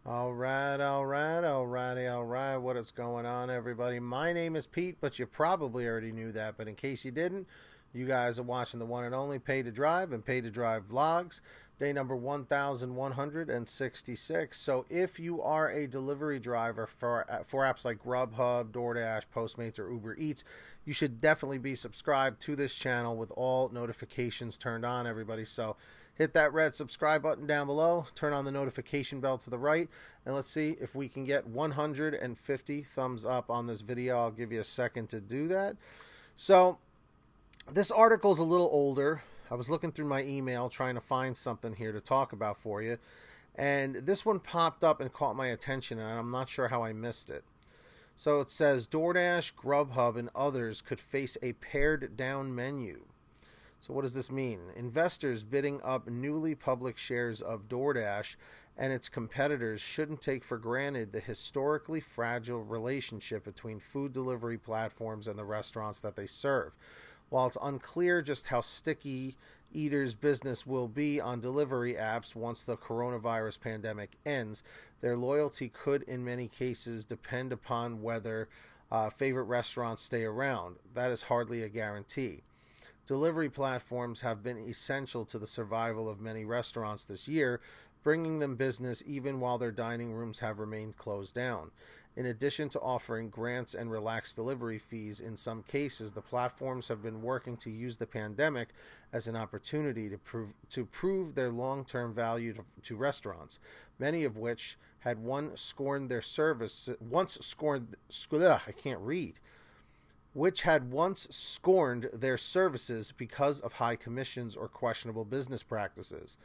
All right. What is going on, everybody? My name is Pete, but you probably already knew that. But in case you didn't, you guys are watching the one and only Pay to Drive and Pay to Drive vlogs, day number 1166. So if you are a delivery driver for apps like Grubhub, Doordash, Postmates, or Uber Eats, you should definitely be subscribed to this channel with all notifications turned on, everybody. So hit that red subscribe button down below, turn on the notification bell to the right, and let's see if we can get 150 thumbs up on this video. I'll give you a second to do that. So this article is a little older. I was looking through my email trying to find something here to talk about for you, and this one popped up and caught my attention, and I'm not sure how I missed it. So it says Doordash, Grubhub, and others could face a pared down menu. So what does this mean? Investors bidding up newly public shares of Doordash and its competitors shouldn't take for granted the historically fragile relationship between food delivery platforms and the restaurants that they serve. While it's unclear just how sticky eaters' business will be on delivery apps once the coronavirus pandemic ends, their loyalty could in many cases depend upon whether favorite restaurants stay around. That is hardly a guarantee. Delivery platforms have been essential to the survival of many restaurants this year, bringing them business even while their dining rooms have remained closed down. In addition to offering grants and relaxed delivery fees, in some cases, the platforms have been working to use the pandemic as an opportunity to prove their long-term value to restaurants, many of which had once scorned their services because of high commissions or questionable business practices.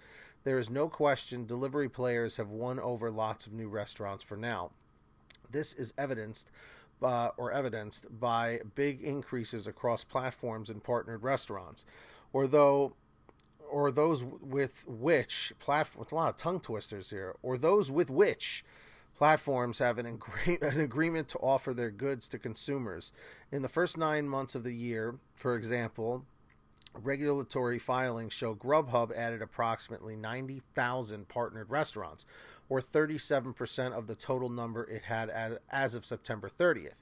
There is no question delivery players have won over lots of new restaurants for now. This is evidenced by big increases across platforms and partnered restaurants, or those with which platforms, it's a lot of tongue twisters here, or those with which platforms have an agreement to offer their goods to consumers. In the first 9 months of the year, for example, regulatory filings show Grubhub added approximately 90,000 partnered restaurants, or 37% of the total number it had as of September 30th.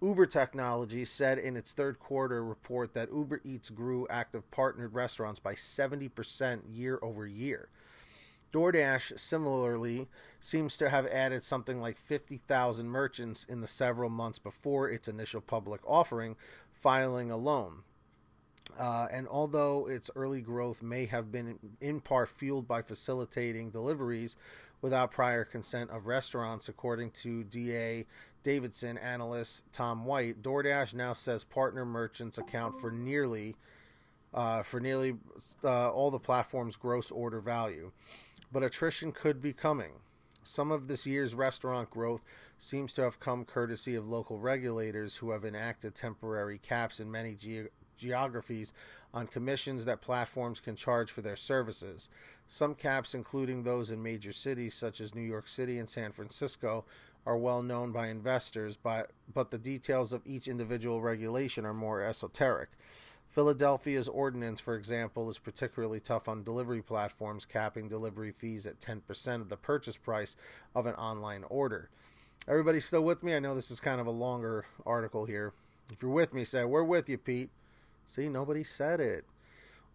Uber Technologies said in its third quarter report that Uber Eats grew active partnered restaurants by 70% year over year. Doordash similarly seems to have added something like 50,000 merchants in the several months before its initial public offering filing alone. And although its early growth may have been in part fueled by facilitating deliveries without prior consent of restaurants, according to D.A. Davidson analyst Tom White, DoorDash now says partner merchants account for nearly all the platform's gross order value. But attrition could be coming. Some of this year's restaurant growth seems to have come courtesy of local regulators who have enacted temporary caps in many geographies on commissions that platforms can charge for their services. Some caps, including those in major cities such as New York City and San Francisco, are well known by investors, but the details of each individual regulation are more esoteric. Philadelphia's ordinance, for example, is particularly tough on delivery platforms, capping delivery fees at 10% of the purchase price of an online order. Everybody still with me? I know this is kind of a longer article here. If you're with me, say, "We're with you, Pete." See, nobody said it.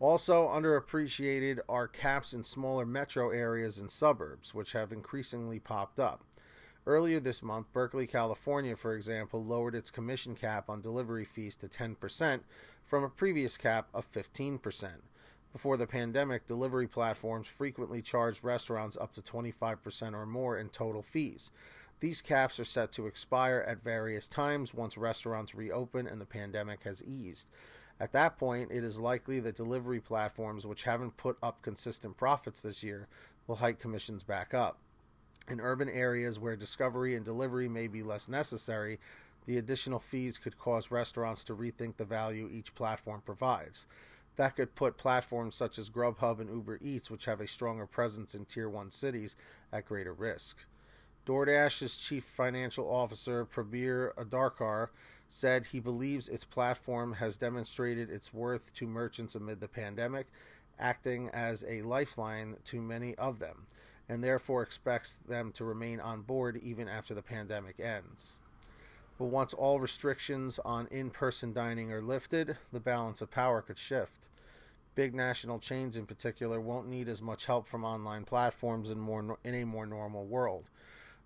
Also underappreciated are caps in smaller metro areas and suburbs, which have increasingly popped up. Earlier this month, Berkeley, California, for example, lowered its commission cap on delivery fees to 10% from a previous cap of 15%. Before the pandemic, delivery platforms frequently charged restaurants up to 25% or more in total fees. These caps are set to expire at various times once restaurants reopen and the pandemic has eased. At that point, it is likely that delivery platforms, which haven't put up consistent profits this year, will hike commissions back up. In urban areas where discovery and delivery may be less necessary, the additional fees could cause restaurants to rethink the value each platform provides. That could put platforms such as Grubhub and Uber Eats, which have a stronger presence in Tier 1 cities, at greater risk. DoorDash's chief financial officer, Prabir Adarkar, said he believes its platform has demonstrated its worth to merchants amid the pandemic, acting as a lifeline to many of them. and therefore expects them to remain on board even after the pandemic ends. But once all restrictions on in-person dining are lifted, the balance of power could shift. Big national chains in particular won't need as much help from online platforms in a more normal world.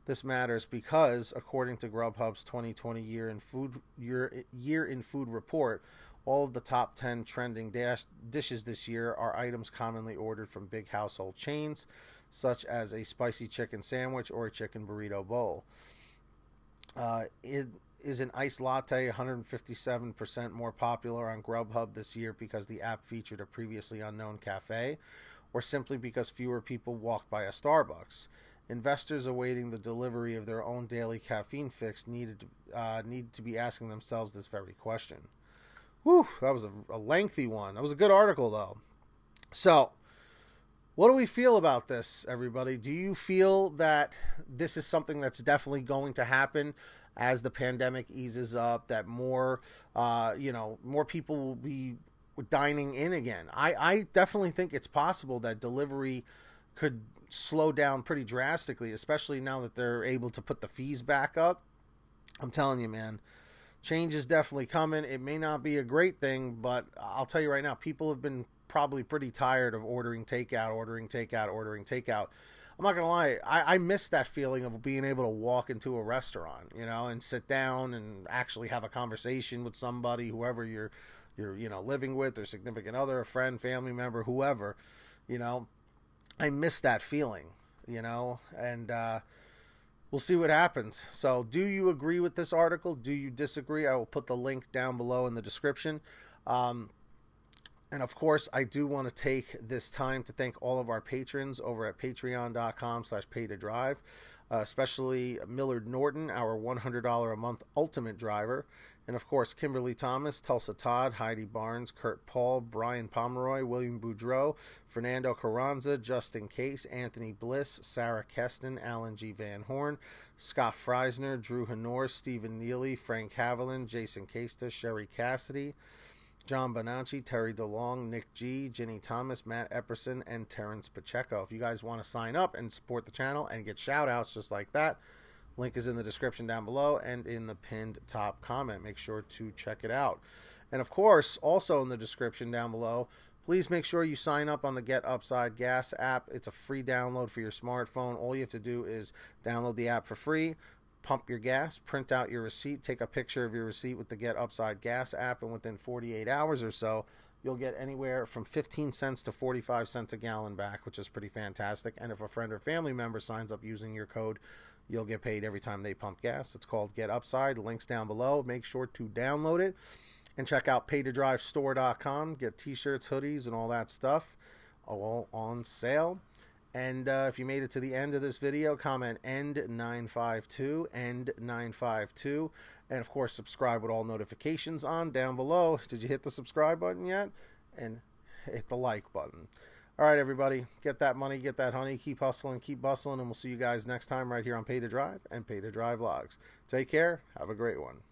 This matters because, according to Grubhub's 2020 year in food report, all of the top 10 trending dishes this year are items commonly ordered from big household chains, such as a spicy chicken sandwich or a chicken burrito bowl. It is an iced latte 157% more popular on Grubhub this year because the app featured a previously unknown cafe, or simply because fewer people walked by a Starbucks? Investors awaiting the delivery of their own daily caffeine fix need to be asking themselves this very question. Whew, that was a lengthy one. That was a good article, though. So, what do we feel about this, everybody? Do you feel that this is something that's definitely going to happen as the pandemic eases up, that more people will be dining in again? I definitely think it's possible that delivery could slow down pretty drastically, especially now that they're able to put the fees back up. I'm telling you, man, change is definitely coming. It may not be a great thing, but I'll tell you right now, people have been probably pretty tired of ordering takeout. I'm not gonna lie, I miss that feeling of being able to walk into a restaurant, and sit down and actually have a conversation with somebody, whoever you're living with, or significant other, a friend, family member, whoever. I miss that feeling, and we'll see what happens. So, do you agree with this article? Do you disagree? I will put the link down below in the description. And of course, I do want to take this time to thank all of our patrons over at patreon.com/PaidToDrive, especially Millard Norton, our $100 a month ultimate driver. And of course, Kimberly Thomas, Tulsa Todd, Heidi Barnes, Kurt Paul, Brian Pomeroy, William Boudreau, Fernando Carranza, Justin Case, Anthony Bliss, Sarah Keston, Alan G. Van Horn, Scott Freisner, Drew Honor, Stephen Neely, Frank Haviland, Jason Casta, Sherry Cassidy, John Bonacci, Terry DeLong, Nick G, Jenny Thomas, Matt Epperson, and Terrence Pacheco. If you guys want to sign up and support the channel and get shout outs just like that, link is in the description down below and in the pinned top comment. Make sure to check it out. And of course, also in the description down below, please make sure you sign up on the Get Upside Gas app. It's a free download for your smartphone. All you have to do is download the app for free, pump your gas, print out your receipt, take a picture of your receipt with the Get Upside Gas app, and within 48 hours or so, you'll get anywhere from 15 cents to 45 cents a gallon back, which is pretty fantastic. And if a friend or family member signs up using your code, you'll get paid every time they pump gas. It's called Get Upside. Links down below. Make sure to download it and check out PaidToDriveStore.com. Get t-shirts, hoodies, and all that stuff all on sale. And if you made it to the end of this video, comment END952, END952. And, of course, subscribe with all notifications on down below. Did you hit the subscribe button yet? And hit the like button. All right, everybody. Get that money, get that honey. Keep hustling, keep bustling. And we'll see you guys next time right here on Pay to Drive and Pay to Drive Vlogs. Take care. Have a great one.